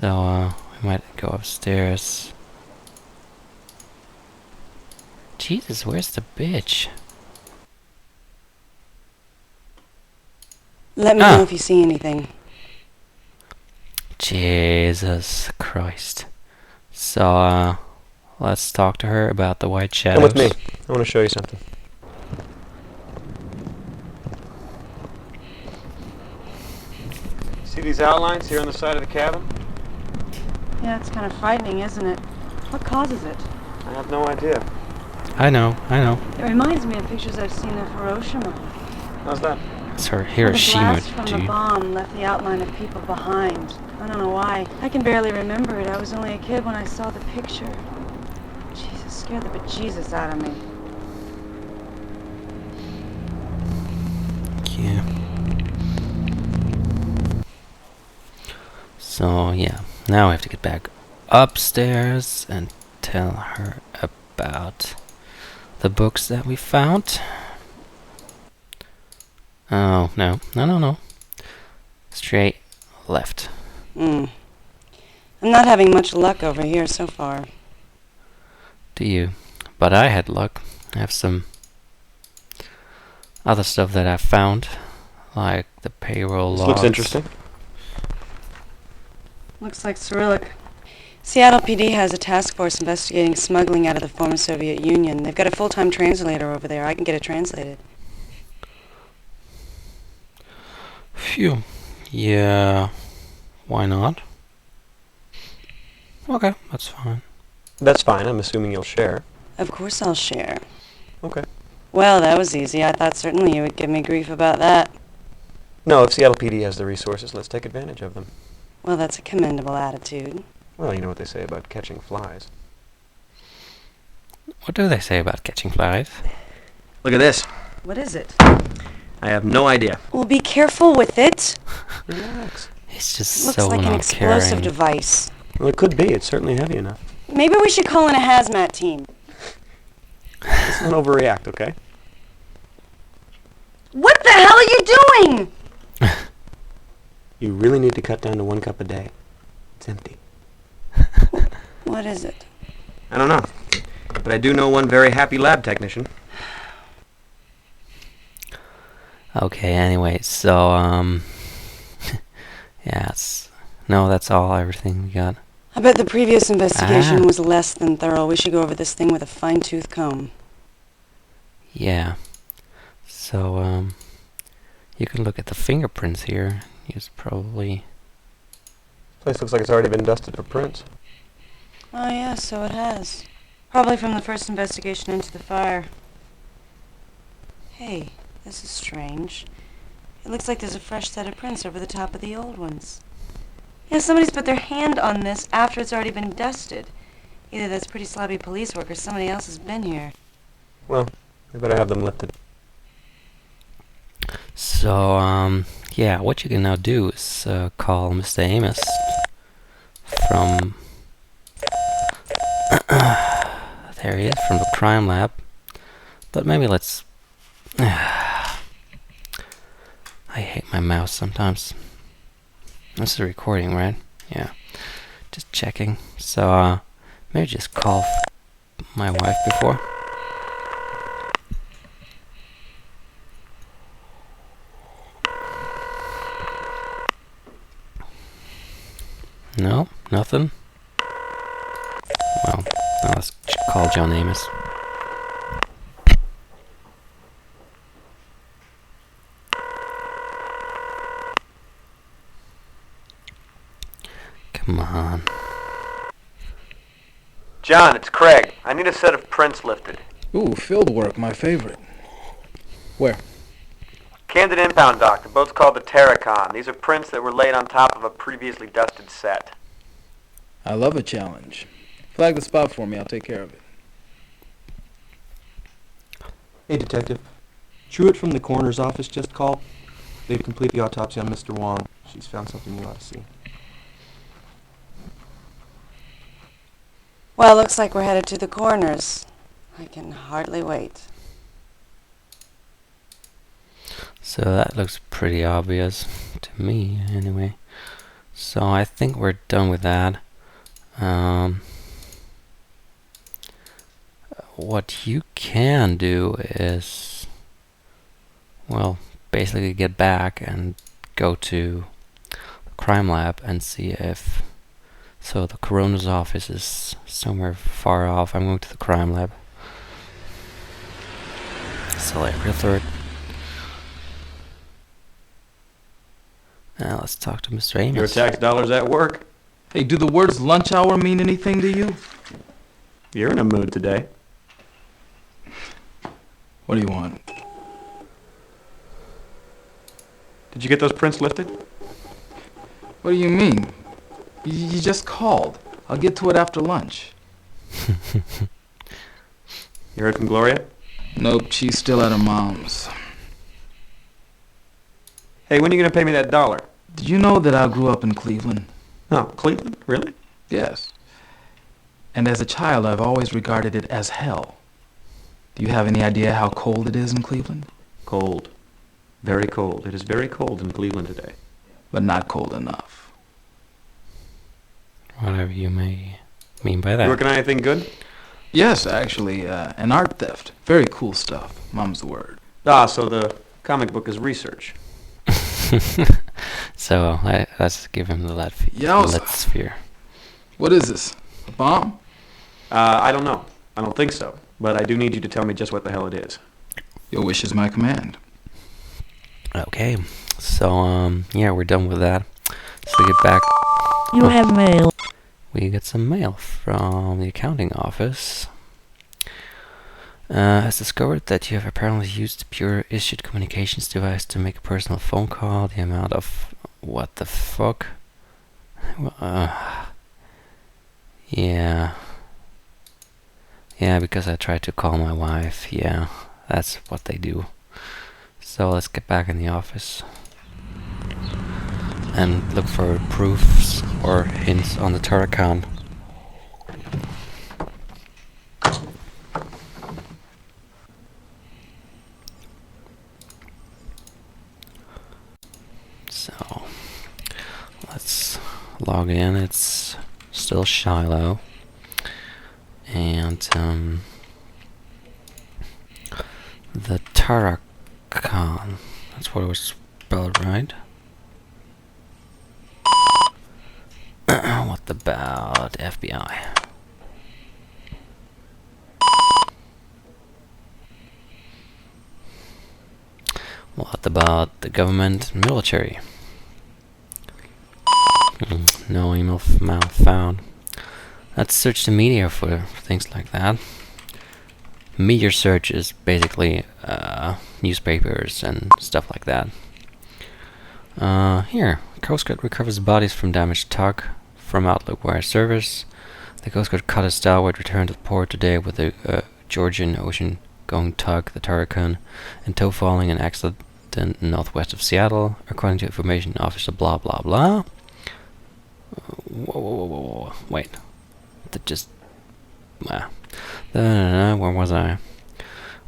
So, we might go upstairs. Jesus, where's the bitch? Let me know if you see anything. Jesus Christ. So, let's talk to her about the white shadows. Come with me. I want to show you something. See these outlines here on the side of the cabin? Yeah, it's kind of frightening, isn't it? What causes it? I have no idea. I know. It reminds me of pictures I've seen of Hiroshima. How's that? It's her The Hiroshima, blast from the bomb left the outline of people behind. I don't know why. I can barely remember it. I was only a kid when I saw the picture. Jesus, scared the bejesus out of me. Yeah. So, yeah. Now we have to get back upstairs and tell her about the books that we found. Oh, no. Straight left. I'm not having much luck over here so far. Do you? But I had luck. I have some other stuff that I found, like the payroll logs. This looks interesting. Looks like Cyrillic. Seattle PD has a task force investigating smuggling out of the former Soviet Union. They've got a full-time translator over there. I can get it translated. Phew. Yeah. Why not? Okay, that's fine. That's fine. I'm assuming you'll share. Of course I'll share. Okay. Well, that was easy. I thought certainly you would give me grief about that. No, if Seattle PD has the resources, let's take advantage of them. Well, that's a commendable attitude. Well, you know what they say about catching flies. What do they say about catching flies? Look at this. What is it? I have no idea. Well, be careful with it. Relax. It's just Looks so like an not explosive caring. device. Well, it could be. It's certainly heavy enough. Maybe we should call in a hazmat team. Let's not overreact, okay? What the hell are you doing? You really need to cut down to 1 cup a day. It's empty. What is it? I don't know. But I do know one very happy lab technician. Okay, anyway, so, yeah, that's all, everything we got. I bet the previous investigation was less than thorough. We should go over this thing with a fine-tooth comb. Yeah. So, you can look at the fingerprints here. It's probably... Place looks like it's already been dusted for prints. Oh, yeah, so it has. Probably from the first investigation into the fire. Hey, this is strange. It looks like there's a fresh set of prints over the top of the old ones. Yeah, somebody's put their hand on this after it's already been dusted. Either that's pretty sloppy police work or somebody else has been here. Well, we better have them lifted. So, yeah, what you can now do is call Mr. Amos from... there he is, from the crime lab. But maybe let's... I hate my mouse sometimes. This is a recording, right? Yeah. Just checking. So, maybe just call my wife before. No? Nothing? Well, now let's call John Amos. Come on. John, it's Craig. I need a set of prints lifted. Ooh, field work, my favorite. Where? Camden Impound Dock. The boat's called the Terracon. These are prints that were laid on top of a previously dusted set. I love a challenge. Flag the spot for me, I'll take care of it. Hey, Detective. Truett from the coroner's office just called. They've completed the autopsy on Mr. Wong. She's found something you ought to see. Well, looks like we're headed to the coroner's. I can hardly wait. So that looks pretty obvious to me, anyway. So I think we're done with that. What you can do is, well, basically get back and go to the crime lab and see if, so the coroner's office is somewhere far off. I'm going to the crime lab. Select April 3rd. Now let's talk to Mr. Amos. Your tax dollars at work. Hey, do the words lunch hour mean anything to you? You're in a mood today. What do you want? Did you get those prints lifted? What do you mean? You just called. I'll get to it after lunch. You heard from Gloria? Nope, she's still at her mom's. Hey, when are you going to pay me that $1? Did you know that I grew up in Cleveland? Oh, Cleveland? Really? Yes. And as a child, I've always regarded it as hell. Do you have any idea how cold it is in Cleveland? Cold. Very cold. It is very cold in Cleveland today. But not cold enough. Whatever you may mean by that. You working on anything good? Yes, actually, an art theft. Very cool stuff. Mom's the word. Ah, so the comic book is research. So let's give him the lead Yowza. sphere. What is this? A bomb? I don't know. I don't think so. But I do need you to tell me just what the hell it is. Your wish is my command. Okay, so yeah, we're done with that. So get back. You have mail. We get some mail from the accounting office. Has discovered that you have apparently used the pure issued communications device to make a personal phone call. The amount of what the fuck? Yeah. Yeah, because I tried to call my wife. Yeah, that's what they do. So let's get back in the office and look for proofs or hints on the Tarakan. So let's log in. It's still Shiloh, and the Tarakan. That's what it was spelled, right? What about FBI? What about the government and military? No email found. Let's search the media for things like that. Media search is basically newspapers and stuff like that. Here, Coast Guard recovers bodies from damaged tug from Outlook Wire service. The Coast Guard cut a stalwart return to the port today with a Georgian ocean-going tug, the Tarakan, in tow following an accident northwest of Seattle, according to information officer blah blah blah. Whoa. Wait. That just... where was I?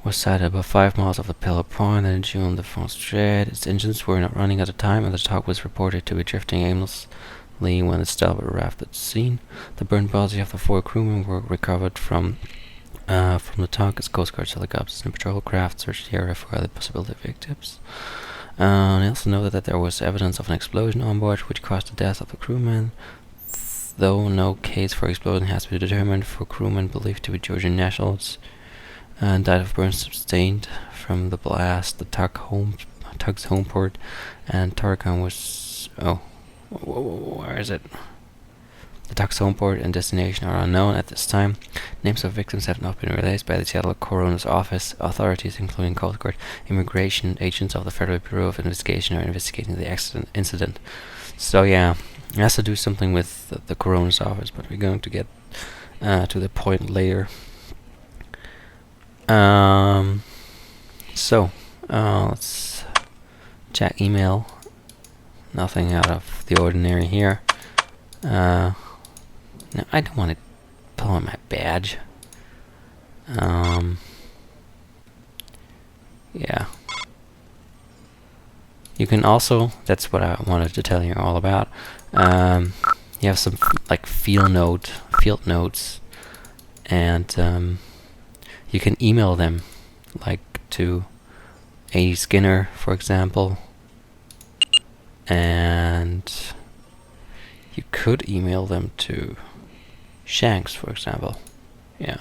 Was sighted about 5 miles off the Pillar Point in June the phone straight. Its engines were not running at the time, and the tug was reported to be drifting aimlessly when the stalwart arrived at the scene. The burned bodies of the 4 crewmen were recovered from the tug as Coast Guard helicopters and patrol craft searched the area for other possible victims. They also noted that there was evidence of an explosion on board which caused the death of the crewmen, though no case for explosion has been determined for crewmen believed to be Georgian nationals and died of burns sustained from the blast. The tug's home port and Tarakan was... where is it? The tug's home port and destination are unknown at this time. Names of victims have not been released by the Seattle Coroner's Office. Authorities, including Coast Guard, immigration agents of the Federal Bureau of Investigation, are investigating the incident. So yeah, it has to do something with the Coroner's Office, but we're going to get to the point later. Let's check email. Nothing out of the ordinary here. No, I don't want to pull on my badge. Yeah. You can also, that's what I wanted to tell you all about. You have some like field notes, and you can email them, like to A. Skinner, for example, and you could email them to Shanks, for example. Yeah.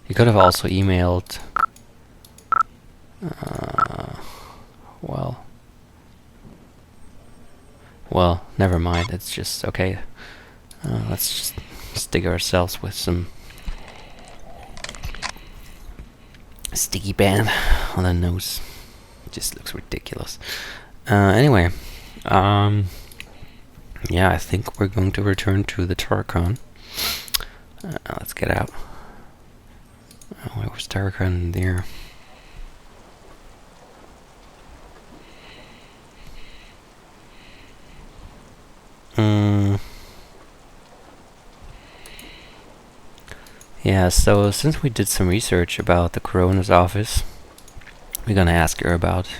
You could have also emailed. Well, never mind. It's just okay. Let's just stick ourselves with some sticky band on the nose. It just looks ridiculous. Anyway, yeah, I think we're going to return to the Tarkon. Let's get out. Where was Tarkon there? Yeah, so since we did some research about the Coroner's office, we're gonna ask her about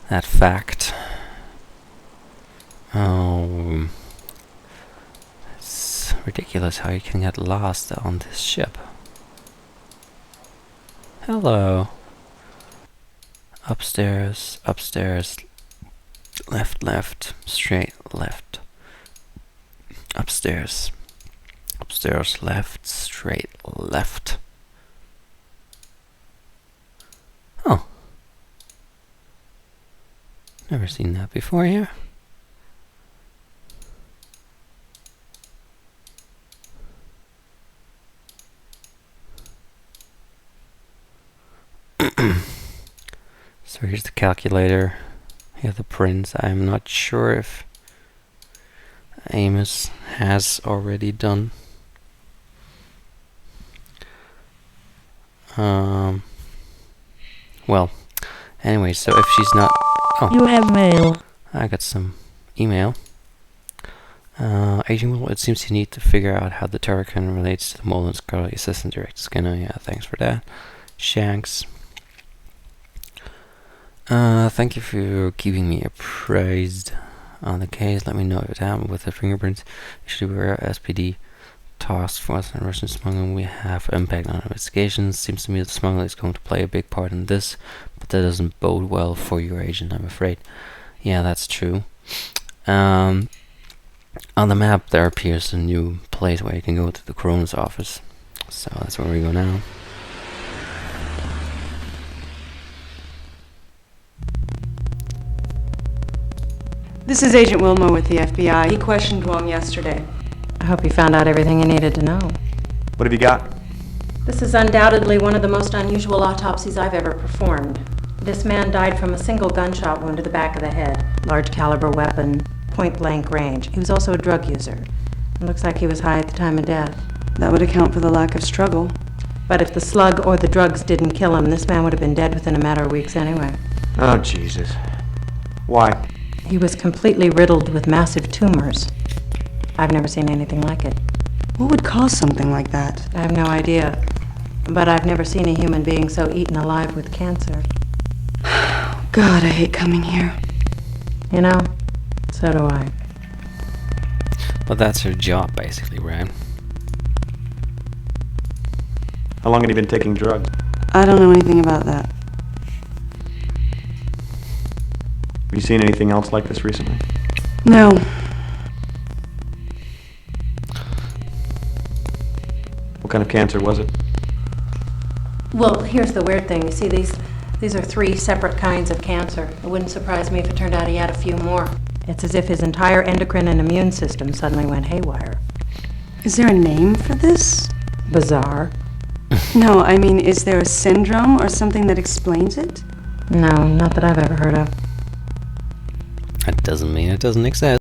that fact. Oh, it's ridiculous how you can get lost on this ship. Hello. Upstairs, left, straight, left. Upstairs, left, straight, left. Oh. Never seen that before here. So here's the calculator. Here are the prints. I'm not sure if Amos has already done. Well, anyway, so if she's not... Oh, You have mail. I got some email. Agent Will, it seems you need to figure out how the Turrican relates to the Mullen Scully Assistant Director Skinner. Yeah, thanks for that. Shanks. Thank you for keeping me apprised on the case. Let me know if it happened with the fingerprints. You should be aware of SPD task force and Russian smuggling. We have impact on investigations. Seems to me that smuggling is going to play a big part in this, but that doesn't bode well for your agent, I'm afraid. Yeah, that's true. On the map there appears a new place where you can go to the Coroner's office. So that's where we go now. This is Agent Wilmore with the FBI. He questioned Wong yesterday. I hope you found out everything you needed to know. What have you got? This is undoubtedly one of the most unusual autopsies I've ever performed. This man died from a single gunshot wound to the back of the head. Large caliber weapon, point blank range. He was also a drug user. It looks like he was high at the time of death. That would account for the lack of struggle. But if the slug or the drugs didn't kill him, this man would have been dead within a matter of weeks anyway. Oh, Jesus. Why? He was completely riddled with massive tumors. I've never seen anything like it. What would cause something like that? I have no idea. But I've never seen a human being so eaten alive with cancer. God, I hate coming here. You know, so do I. Well, that's her job, basically, right? How long had he been taking drugs? I don't know anything about that. Have you seen anything else like this recently? No. What kind of cancer was it? Well, here's the weird thing. You see, these are 3 separate kinds of cancer. It wouldn't surprise me if it turned out he had a few more. It's as if his entire endocrine and immune system suddenly went haywire. Is there a name for this? Bizarre. No, I mean, is there a syndrome or something that explains it? No, not that I've ever heard of. That doesn't mean it doesn't exist.